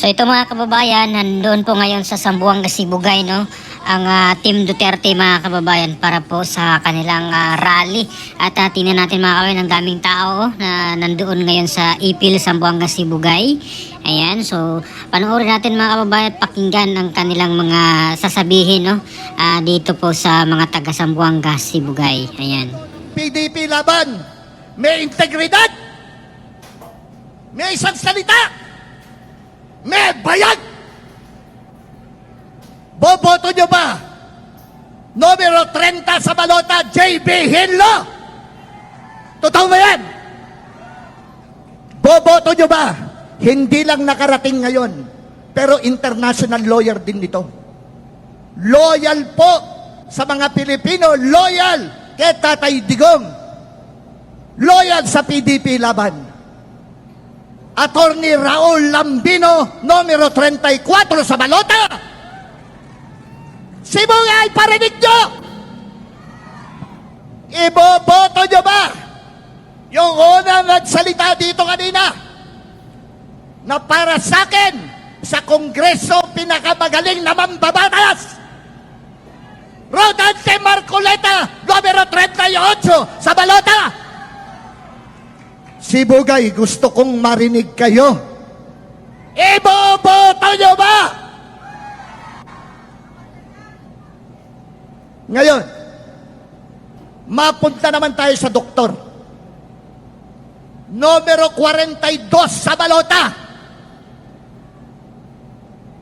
So ito mga kababayan, nandoon po ngayon sa Zamboanga, Sibugay, no? Ang Team Duterte mga kababayan para po sa kanilang rally. At tingnan natin mga kababayan, ang daming tao na nandoon ngayon sa Ipil, Zamboanga, Sibugay. Ayan, so panoorin natin mga kababayan at pakinggan ang kanilang mga sasabihin, no? Dito po sa mga taga Zamboanga, Sibugay. Ayan. PDP laban, may integridad, may isang salita, may bayag. Boboto nyo ba? Numero 30 sa balota, JB Hinlo. Totoo ba yan? Boboto nyo ba? Hindi lang nakarating ngayon, pero international lawyer din nito. Loyal po sa mga Pilipino, loyal kay Tatay Digong, loyal sa PDP laban. Attorney Raul Lambino, numero 34 sa balota. Sibugay, parinig nyo! Iboboto nyo ba? Yung unang nagsalita dito kanina, na para sa akin, sa Kongreso, pinakamagaling na mambabatas. Rodante Marcoleta, numero 38 sa balota. Sibugay, gusto kong marinig kayo. Iboboto nyo ba? Ngayon, mapunta naman tayo sa doktor. Numero 42 sa balota.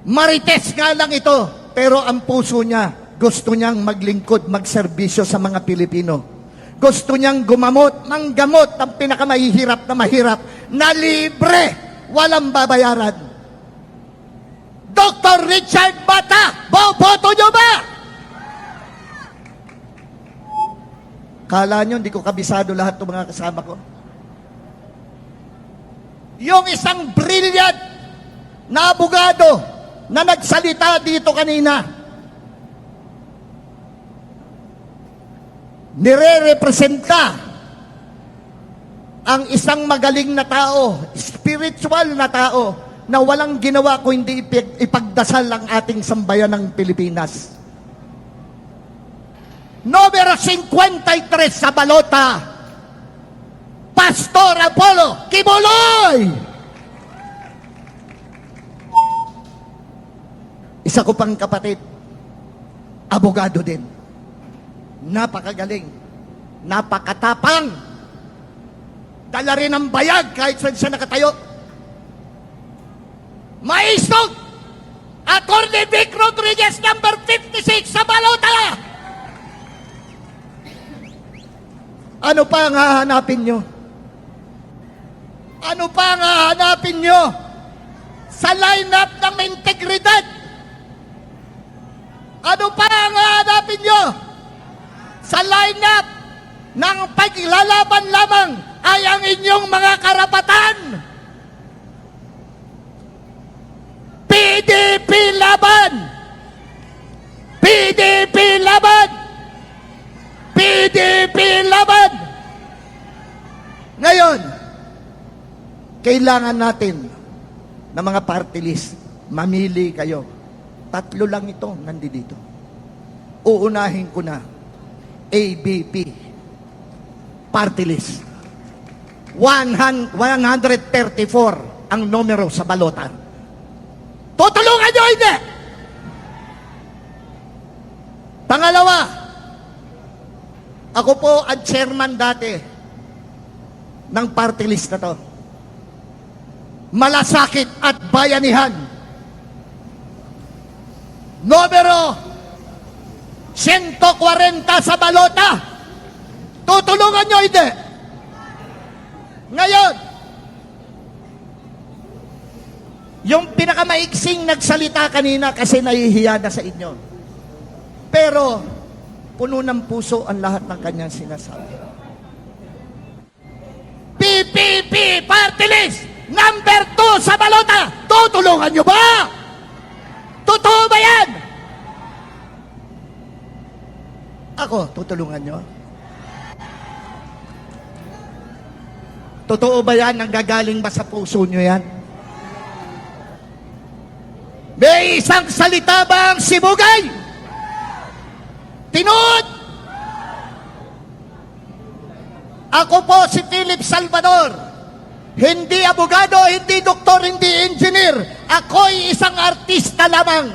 Marites nga lang ito, pero ang puso niya, gusto niyang maglingkod, magserbisyo sa mga Pilipino. Gusto niyang gumamot ng gamot ang pinakamahihirap na mahirap na libre, walang babayaran. Dr. Richard Bata, boboto nyo ba? Kala nyo, hindi ko kabisado lahat ng mga kasama ko. Yung isang brilliant na abogado na nagsalita dito kanina, nire-representa ang isang magaling na tao, spiritual na tao, na walang ginawa ko hindi ipagdasal ang ating sambayan ng Pilipinas. Numero 53 sa balota, Pastor Apollo Kibuloy! Isa ko pang kapatid, abogado din. Napakagaling, napakatapang, dala rin ang bayag kahit saan siya nakatayo. Maistog, Attorney Vic Rodriguez, number 56 sa balota. Ano pa ang hahanapin nyo? Ano pa ang hahanapin nyo sa lineup ng integridad? Ano pa ang hahanapin nyo sa lineup ng paglalaban lamang ay ang inyong mga karapatan? PDP laban! PDP laban! PDP laban! Ngayon, kailangan natin ng mga party list. Mamili kayo. 3 lang ito, nandito. Uunahin ko na. ABP party list. 134 ang numero sa balota. Tutulungan nyo, hindi! Pangalawa, ako po ang chairman dati ng party list na to. Malasakit at Bayanihan. Numero 140 sa balota. Tutulungan nyo, hindi? Ngayon, yung pinakamaiksing nagsalita kanina kasi nahihiya na sa inyo. Pero, puno ng puso ang lahat ng kanyang sinasabi. PPP Party List, number 2 sa balota. Tutulungan nyo ba? Totoo ba yan? Ako, tutulungan nyo? Totoo ba yan? Nanggagaling ba sa puso nyo yan? May isang salita ba ang sibugay? Tinood! Ako po si Philip Salvador. Hindi abogado, hindi doktor, hindi engineer. Ako'y isang artista lamang.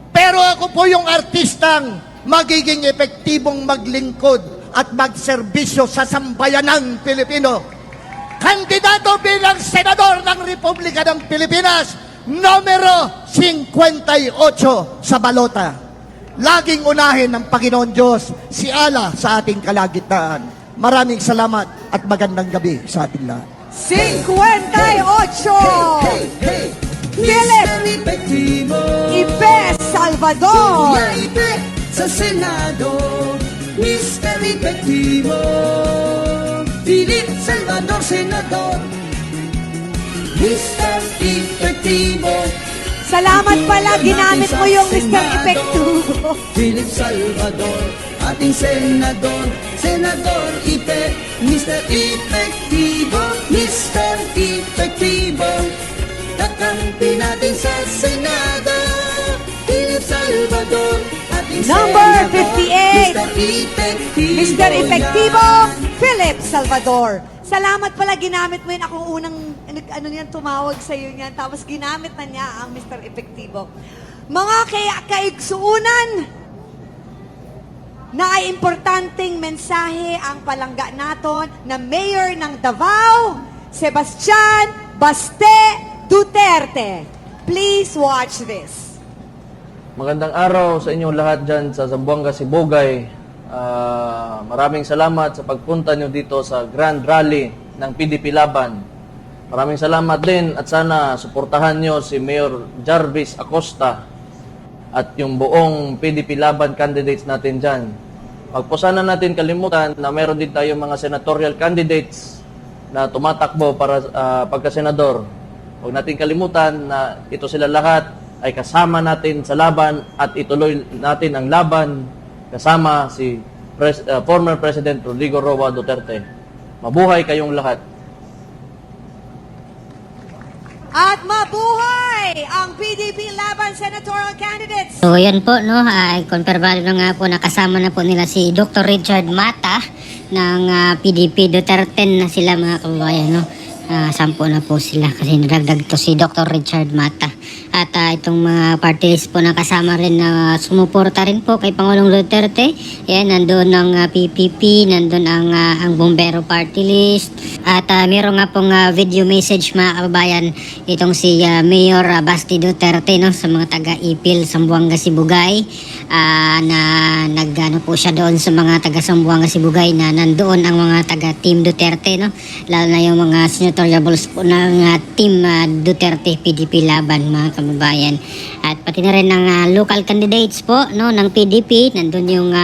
Pero ako po yung artistang magiging epektibong maglingkod at magserbisyo sa sambayanang Pilipino. Kandidato bilang senador ng Republika ng Pilipinas, numero 58 sa balota. Laging unahin ng Panginoon Diyos si Allah sa ating kalagitnaan. Maraming salamat at magandang gabi sa ating lahat. 58! Philip Ipe Salvador! Ipe sa Senado, Mr. Efectivo. Philip Salvador, Senador, Mr. Efectivo. Salamat pala, ginamit mo yung Mr. Epektibo. Philip Salvador, ating senador, Senador Ipe, Mr. Efectivo, Mr. Efectivo. Kakampi natin sa Senado, Philip Salvador, ating Number senador, 58, Mr. Efectivo. Mr. Epektibo, Philip Salvador. Salamat pala, ginamit mo yun. Akong unang, tumawag sa'yo niyan. Tapos ginamit na niya ang Mr. Epektibo. Mga kaigsuunan, na ay importanteng mensahe ang palangga naton na Mayor ng Davao, Sebastian Baste Duterte. Please watch this. Magandang araw sa inyong lahat dyan sa Zamboanga, Sibugay. Maraming salamat sa pagpunta nyo dito sa Grand Rally ng PDP Laban. Maraming salamat din at sana suportahan nyo si Mayor Jarvis Acosta at yung buong PDP Laban candidates natin dyan. Huwag po sana natin kalimutan na meron din tayong mga senatorial candidates na tumatakbo para pagka-senador. Huwag natin kalimutan na ito sila lahat ay kasama natin sa laban at ituloy natin ang laban kasama si former President Rodrigo Roa Duterte. Mabuhay kayong lahat. At mabuhay ang PDP Laban Senatorial Candidates. So yan po, no, konperbado na nga po, nakasama na po nila si Dr. Richard Mata ng PDP Duterte na sila, mga kababayan, no. 10 na po sila kasi nadagdag to si Dr. Richard Mata. At itong mga party list po na kasama rin na sumuporta rin po kay Pangulong Duterte. Yan, nandun ang PPP, nandun ang Bombero party list. At meron nga pong video message, mga kababayan, itong si Mayor Basti Duterte, no, sa mga taga-Ipil, Zamboanga, Sibugay, na nagano po siya doon sa mga taga-Zamboanga, Sibugay na nandoon ang mga taga-Team Duterte, no, lalo na yung mga senatoriables po ng Team Duterte PDP Laban, mga kababayan. At pati na rin ng local candidates po, no, ng PDP. Nandun yung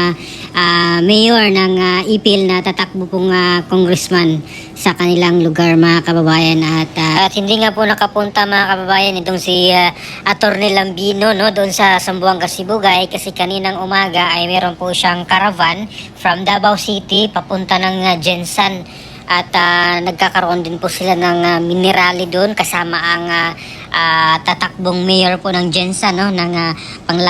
mayor ng Ipil na tatakbo pong congressman sa kanilang lugar, mga kababayan. At hindi nga po nakapunta, mga kababayan, itong si Attorney Lambino, no, doon sa Zamboanga, Sibugay, kasi kaninang umaga ay meron po siyang caravan from Davao City papunta ng Jensan. At nagkakaroon din po sila ng minerali doon kasama ang tatakbong mayor po ng Jensan, no, ng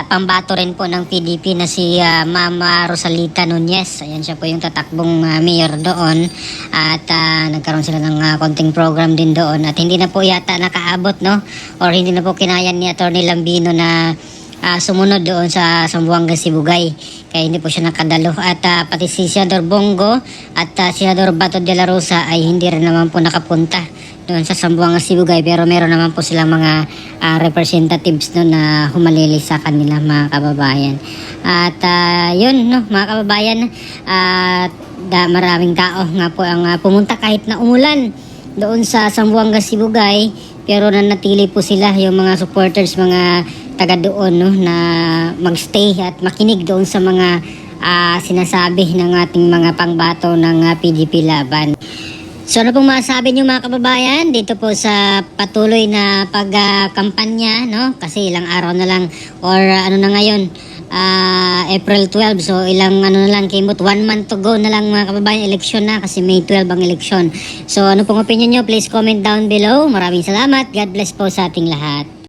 pambato rin po ng PDP na si Mama Rosalita Nunez. Ayan, siya po yung tatakbong mayor doon. At nagkaroon sila ng konting program din doon at hindi na po yata nakaabot, no, or hindi na po kinayan ni Atty. Lambino na sumunod doon sa Zamboanga, Sibugay. Kaya hindi po siya nakadalo. At pati si Senador Bongo at Senador Bato de la Rosa ay hindi rin naman po nakapunta doon sa Zamboanga, Sibugay. Pero meron naman po silang mga representatives doon na humalili sa kanila, mga kababayan. At yun, no, mga kababayan, maraming tao nga po ang pumunta kahit na umulan doon sa Zamboanga, Sibugay. Pero nanatili po sila, yung mga supporters, mga taga doon, no, na magstay at makinig doon sa mga sinasabi ng ating mga pangbato ng PDP Laban. So ano pong masasabi niyo, mga kababayan, dito po sa patuloy na pagkampanya, no? Kasi ilang araw na lang or ano na ngayon, April 12, so ilang ano na lang, kimot 1 month to go na lang, mga kababayan, eleksyon na kasi May 12 ang eleksyon. So ano pong opinion niyo, please comment down below. Maraming salamat. God bless po sa ating lahat.